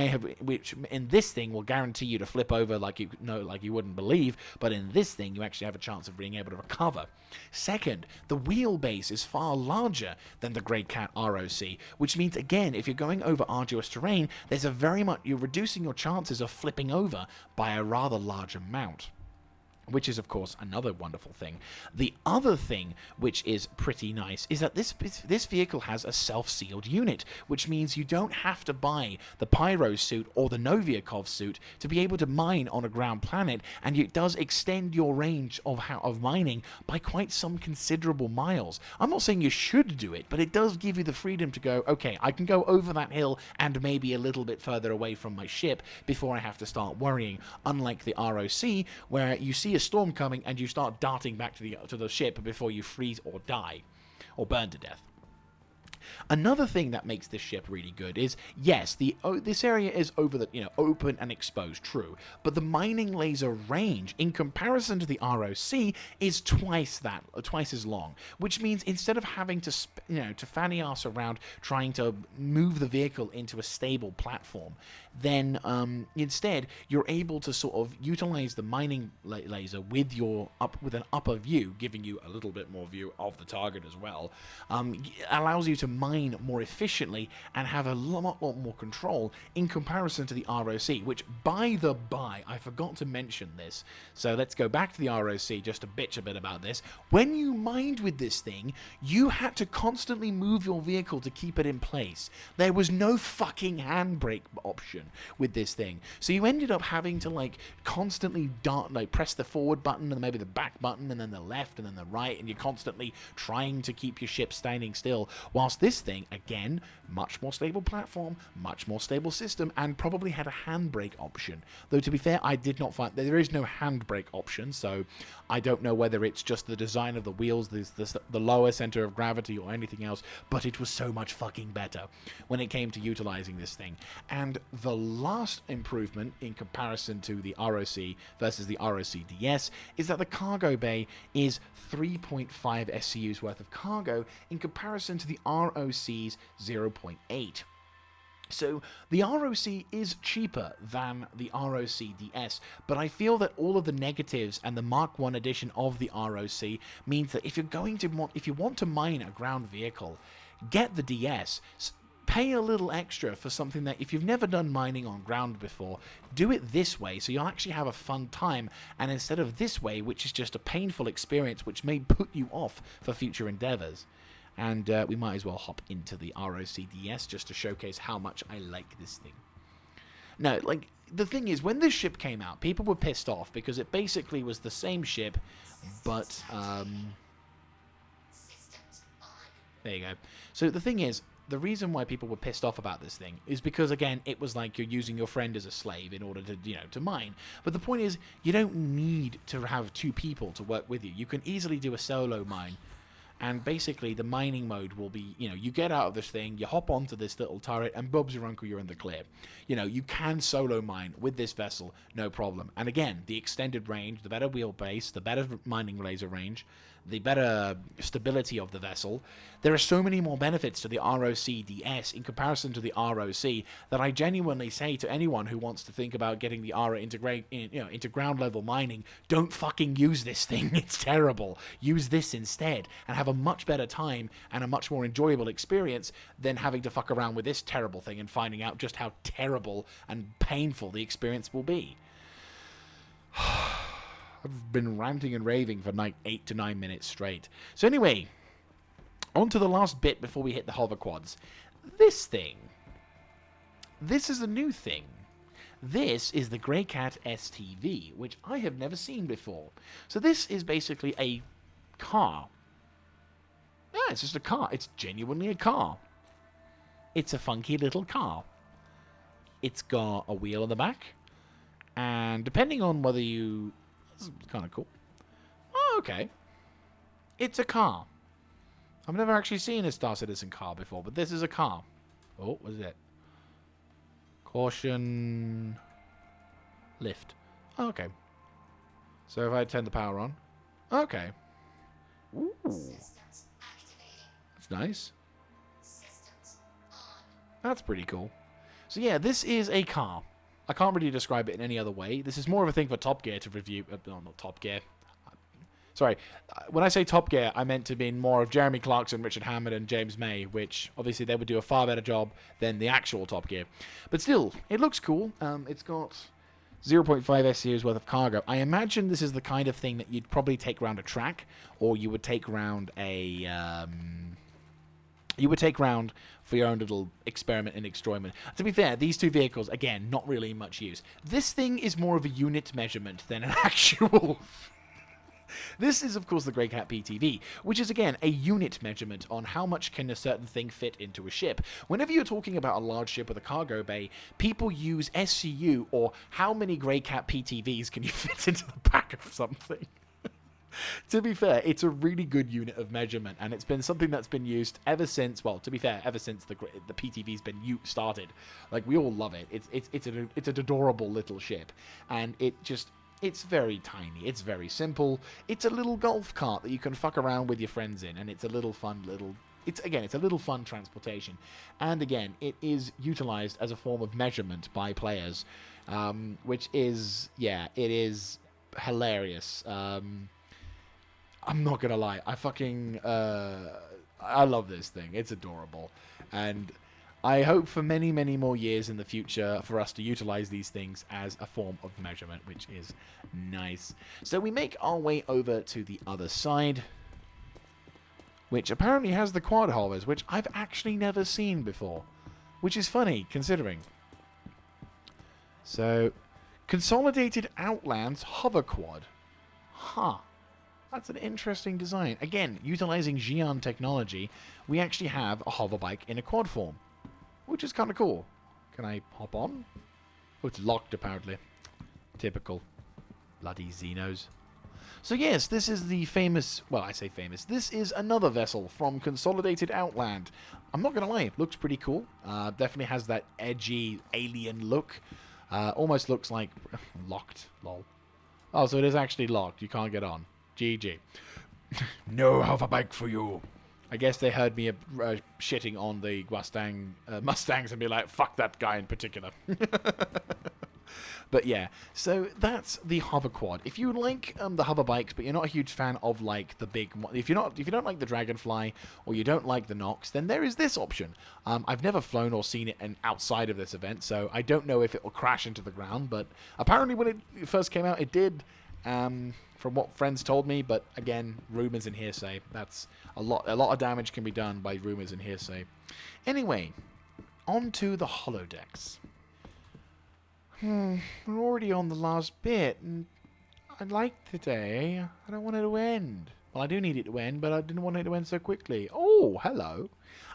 in this thing will guarantee you to flip over like you wouldn't believe, but in this thing you actually have a chance of being able to recover. Second, the wheelbase is far larger than the Greycat ROC, which means again, if you're going over arduous terrain, you're reducing your chances of flipping over by a rather large amount, which is, of course, another wonderful thing. The other thing, which is pretty nice, is that this vehicle has a self-sealed unit, which means you don't have to buy the Pyro suit or the Noviakov suit to be able to mine on a ground planet, and it does extend your range of mining by quite some considerable miles. I'm not saying you should do it, but it does give you the freedom to go, okay, I can go over that hill and maybe a little bit further away from my ship before I have to start worrying, unlike the ROC, where you see a storm coming and you start darting back to the ship before you freeze or die or burn to death. Another thing that makes this ship really good is, yes, this area is open and exposed, true, but the mining laser range, in comparison to the ROC, is twice as long, which means instead of having to fanny ass around trying to move the vehicle into a stable platform, then instead you're able to sort of utilize the mining laser with an upper view, giving you a little bit more view of the target as well. Allows you to mine more efficiently and have a lot more control in comparison to the ROC, which, by the by, I forgot to mention this, so let's go back to the ROC just to bitch a bit about this. When you mined with this thing, you had to constantly move your vehicle to keep it in place. There was no fucking handbrake option with this thing, so you ended up having to constantly press the forward button and maybe the back button and then the left and then the right, and you're constantly trying to keep your ship standing still, whilst this thing, again, much more stable platform, much more stable system, and probably had a handbrake option. Though, to be fair, I did not find there is no handbrake option, so I don't know whether it's just the design of the wheels, the lower center of gravity, or anything else, but it was so much fucking better when it came to utilizing this thing. And the last improvement in comparison to the ROC versus the ROCDS is that the cargo bay is 3.5 SCUs worth of cargo in comparison to the ROC's 0.8. So the ROC is cheaper than the ROCDS, but I feel that all of the negatives and the Mark I edition of the ROC means that if you want to mine a ground vehicle, get the DS. Pay a little extra for something that, if you've never done mining on ground before, do it this way so you'll actually have a fun time, and instead of this way, which is just a painful experience which may put you off for future endeavors. And we might as well hop into the ROCDS just to showcase how much I like this thing. No, the thing is, when this ship came out, people were pissed off because it basically was the same ship, but there you go. So the thing is, the reason why people were pissed off about this thing is because, again, it was like you're using your friend as a slave in order to, to mine. But the point is, you don't need to have 2 people to work with you. You can easily do a solo mine. And basically, the mining mode will be, you get out of this thing, you hop onto this little turret, and Bob's your uncle, you're in the clear. You can solo mine with this vessel, no problem. And again, the extended range, the better wheelbase, the better mining laser range, the better stability of the vessel. There are so many more benefits to the ROC-DS in comparison to the ROC that I genuinely say to anyone who wants to think about getting the ARA into ground level mining, don't fucking use this thing. It's terrible. Use this instead and have a much better time and a much more enjoyable experience than having to fuck around with this terrible thing and finding out just how terrible and painful the experience will be. I've been ranting and raving for like 8 to 9 minutes straight. So anyway, on to the last bit before we hit the hover quads. This thing. This is a new thing. This is the Greycat STV, which I have never seen before. So this is basically a car. Yeah, it's just a car. It's genuinely a car. It's a funky little car. It's got a wheel on the back. And depending on whether you... This is kind of cool. Oh, okay. It's a car. I've never actually seen a Star Citizen car before, but this is a car. Oh, what is it? Caution... Lift. Oh, okay. So if I turn the power on... Okay. Ooh. That's nice. That's pretty cool. So yeah, this is a car. I can't really describe it in any other way. This is more of a thing for Top Gear to review. No, not Top Gear. Sorry. When I say Top Gear, I meant to mean more of Jeremy Clarkson, Richard Hammond, and James May, which obviously they would do a far better job than the actual Top Gear. But still, it looks cool. It's got 0.5 SCU's worth of cargo. I imagine this is the kind of thing that you'd probably take around a track, or you would take around a... You would take round for your own little experiment and enjoyment. To be fair, these 2 vehicles, again, not really much use. This thing is more of a unit measurement than an actual... This is, of course, the Greycat PTV, which is, again, a unit measurement on how much can a certain thing fit into a ship. Whenever you're talking about a large ship with a cargo bay, people use SCU, or how many Greycat PTVs can you fit into the back of something. To be fair, it's a really good unit of measurement, and it's been something that's been used ever since, well, to be fair, ever since the PTV's been started. Like, we all love it. It's an adorable little ship, and it's very tiny. It's very simple. It's a little golf cart that you can fuck around with your friends in, and it's a little fun it's a little fun transportation. And again, it is utilized as a form of measurement by players, which is, yeah, it is hilarious. I'm not gonna lie, I love this thing. It's adorable, and I hope for many, many more years in the future for us to utilize these things as a form of measurement, which is nice. So we make our way over to the other side, which apparently has the quad hovers, which I've actually never seen before, which is funny considering. So, Consolidated Outland's hover quad. Huh. That's an interesting design. Again, utilizing Xi'an technology, we actually have a hover bike in a quad form, which is kind of cool. Can I hop on? Oh, it's locked apparently. Typical. Bloody Xenos. So yes, this is the famous, well, I say famous, this is another vessel from Consolidated Outland. I'm not going to lie, it looks pretty cool. Definitely has that edgy alien look. Almost looks like... locked, lol. Oh, so it is actually locked. You can't get on. GG. No hoverbike for you. I guess they heard me shitting on the Mustangs and be like, fuck that guy in particular. But yeah, so that's the hover quad. If you like the hover bikes, but you're not a huge fan of like the big, if you don't like the Dragonfly or you don't like the Nox, then there is this option. I've never flown or seen it outside of this event, so I don't know if it will crash into the ground. But apparently, when it first came out, it did. From what friends told me, but again, rumors and hearsay. That's a lot of damage can be done by rumors and hearsay. Anyway, on to the holodecks. We're already on the last bit, and I'd like today. I don't want it to end. Well, I do need it to end, but I didn't want it to end so quickly. Oh, hello.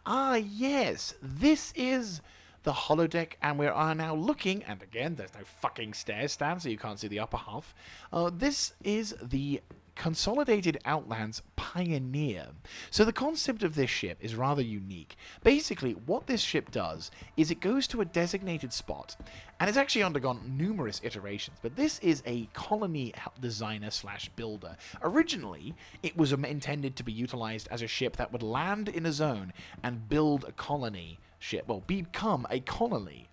Ah, yes, this is the holodeck, and we are now looking, and again, there's no fucking stairs stand, so you can't see the upper half. This is the Consolidated Outland's Pioneer. So the concept of this ship is rather unique. Basically, what this ship does is it goes to a designated spot, and it's actually undergone numerous iterations, but this is a colony designer slash builder. Originally, it was intended to be utilized as a ship that would land in a zone and build a colony ship, well, become a colony,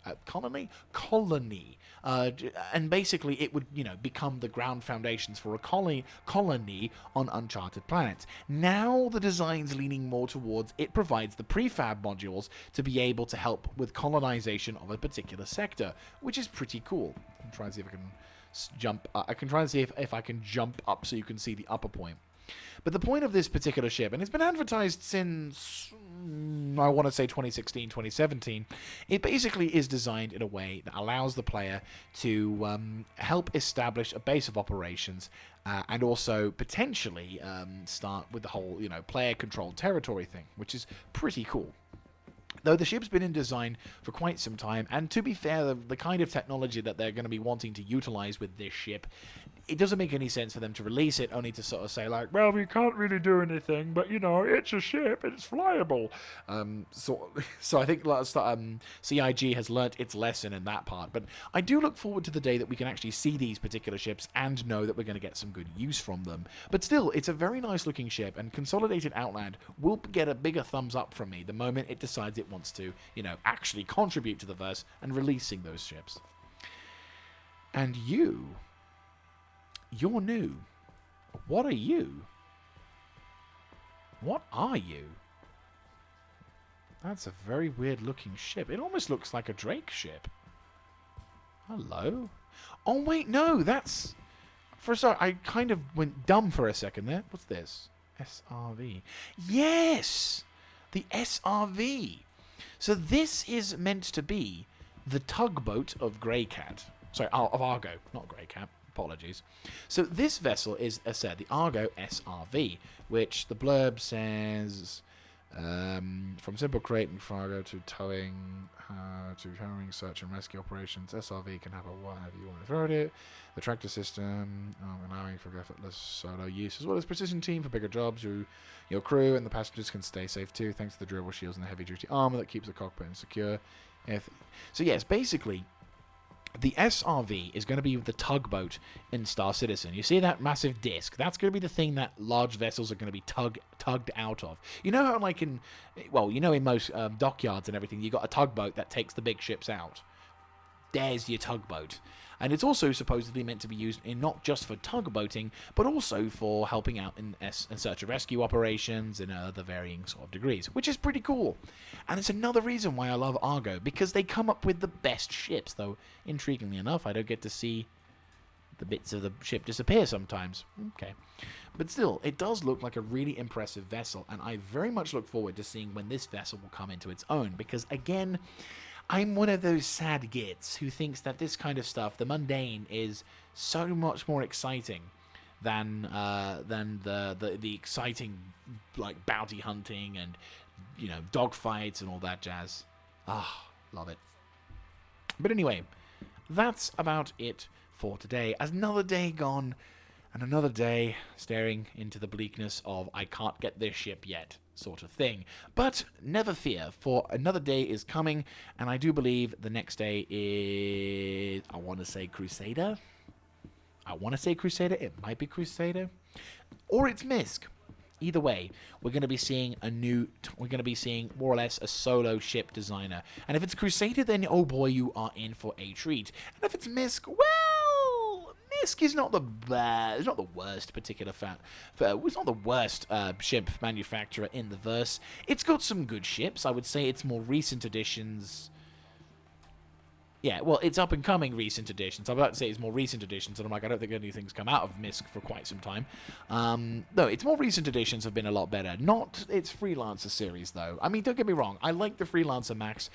and basically it would, become the ground foundations for a colony on uncharted planets. Now the design's leaning more towards it provides the prefab modules to be able to help with colonization of a particular sector, which is pretty cool. I'm trying to see if I can jump. I can try and see if I can jump up so you can see the upper point. But the point of this particular ship, and it's been advertised since, I want to say 2016, 2017, it basically is designed in a way that allows the player to help establish a base of operations and also potentially start with the whole, player-controlled territory thing, which is pretty cool. Though the ship's been in design for quite some time, and to be fair, the kind of technology that they're going to be wanting to utilize with this ship, it doesn't make any sense for them to release it only to sort of say, like, well, we can't really do anything, but, it's a ship, and it's flyable. So I think CIG has learnt its lesson in that part, but I do look forward to the day that we can actually see these particular ships and know that we're going to get some good use from them. But still, it's a very nice-looking ship, and Consolidated Outland will get a bigger thumbs up from me the moment it decides it wants to, actually contribute to the verse and releasing those ships. And you're new. What are you? What are you? That's a very weird looking ship. It almost looks like a Drake ship. Hello? Oh wait, no, that's... Sorry, I kind of went dumb for a second there. What's this? SRV. Yes! The SRV. So this is meant to be the tugboat of Greycat. Sorry, of Argo, not Greycat. Apologies. So this vessel is, as said, the ARGO SRV, which the blurb says, from simple creating cargo to towing, search and rescue operations, SRV can have a whatever you want to throw at it. The tractor system, allowing for effortless solo use, as well as precision team for bigger jobs. Your crew and the passengers can stay safe too, thanks to the durable shields and the heavy-duty armor that keeps the cockpit secure. So yes, basically, the SRV is going to be the tugboat in Star Citizen. You see that massive disc? That's going to be the thing that large vessels are going to be tugged out of. You know how, like, in most dockyards and everything, you got a tugboat that takes the big ships out. There's your tugboat. And it's also supposedly meant to be used in not just for tugboating, but also for helping out in search and rescue operations in other varying sort of degrees, which is pretty cool. And it's another reason why I love Argo, because they come up with the best ships, though, intriguingly enough, I don't get to see the bits of the ship disappear sometimes. Okay. But still, it does look like a really impressive vessel, and I very much look forward to seeing when this vessel will come into its own, because, again, I'm one of those sad gits who thinks that this kind of stuff, the mundane, is so much more exciting than the exciting, like, bounty hunting and, dogfights and all that jazz. Ah, love it. But anyway, that's about it for today. As another day gone, and another day staring into the bleakness of I can't get this ship yet sort of thing. But never fear, for another day is coming, and I do believe the next day is, I want to say Crusader. It might be Crusader, or it's Misk. Either way, we're going to be seeing more or less a solo ship designer. And if it's Crusader, then oh boy, you are in for a treat. And if it's Misk, well, Misk is not the worst particular it's not the worst ship manufacturer in the verse. It's got some good ships. I would say its more recent editions. Yeah, well, it's up-and-coming recent editions. I'm about to say it's more recent editions, and I'm like, I don't think anything's come out of Misk for quite some time. No, its more recent editions have been a lot better. Not its Freelancer series, though. I mean, don't get me wrong. I like the Freelancer Max,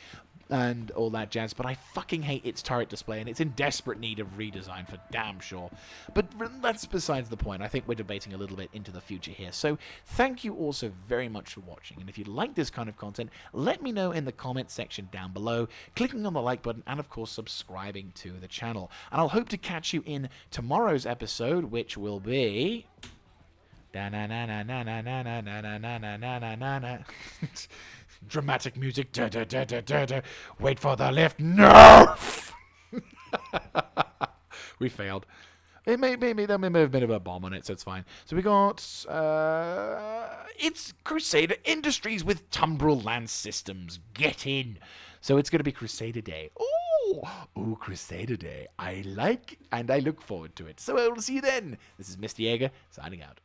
and all that jazz, but I fucking hate its turret display, and it's in desperate need of redesign for damn sure. But that's besides the point. I think we're debating a little bit into the future here. So thank you all so very much for watching, and if you like this kind of content, let me know in the comments section down below, clicking on the like button, and of course subscribing to the channel. And I'll hope to catch you in tomorrow's episode, which will be... dramatic music. Wait for the lift. No! We failed. There may have been a bomb on it, so it's fine. So we got... it's Crusader Industries with Tumbril Land Systems. Get in. So it's going to be Crusader Day. Ooh, Crusader Day. I like and I look forward to it. So I will see you then. This is Mr. Jaeger, signing out.